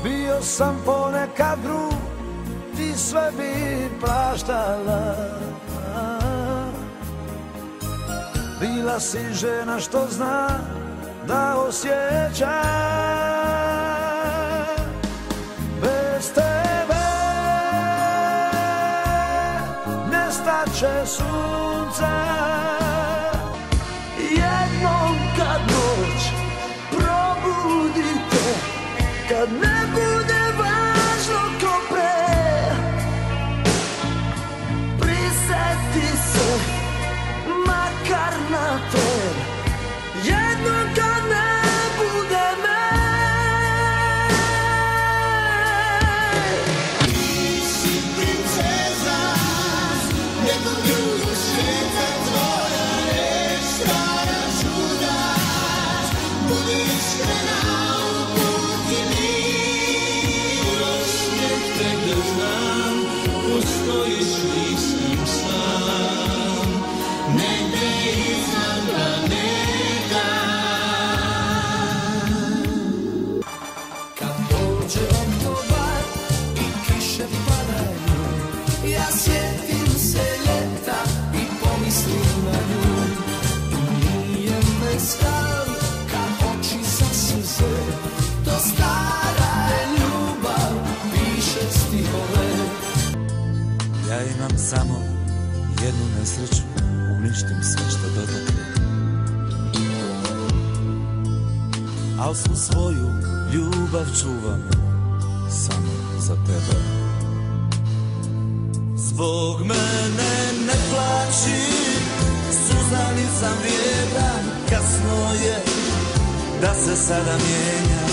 Bio sam ponekad grub, ti sve bi praštala. Bila si žena što zna da osjeća. Bez tebe nestaće sunce. Jednom kad noć probudite, kad ne bude važno ko pre, priseti se makar na tren. Jednom kad ne bude me. Ti si princeza nekog drugog svijeta, tvoja reč stvara čuda. Budi iskrena u puti miloš, nek tek da znam, postojiš, nisam sam, negde iznad planeta. Kad dođe oktobar i kiše padaju, ja sjetim se ljeta i pomislim na nju. Nije me sram kad oči zasuze, to stara je ljubav, piše stihove. Ja imam samo jednu nesreću, uništim sve što dotakne. Al svu svoju ljubav čuvam samo za tebe. Zbog mene ne plači, suzani sam vrijedan, kasno je da se sada mijenja.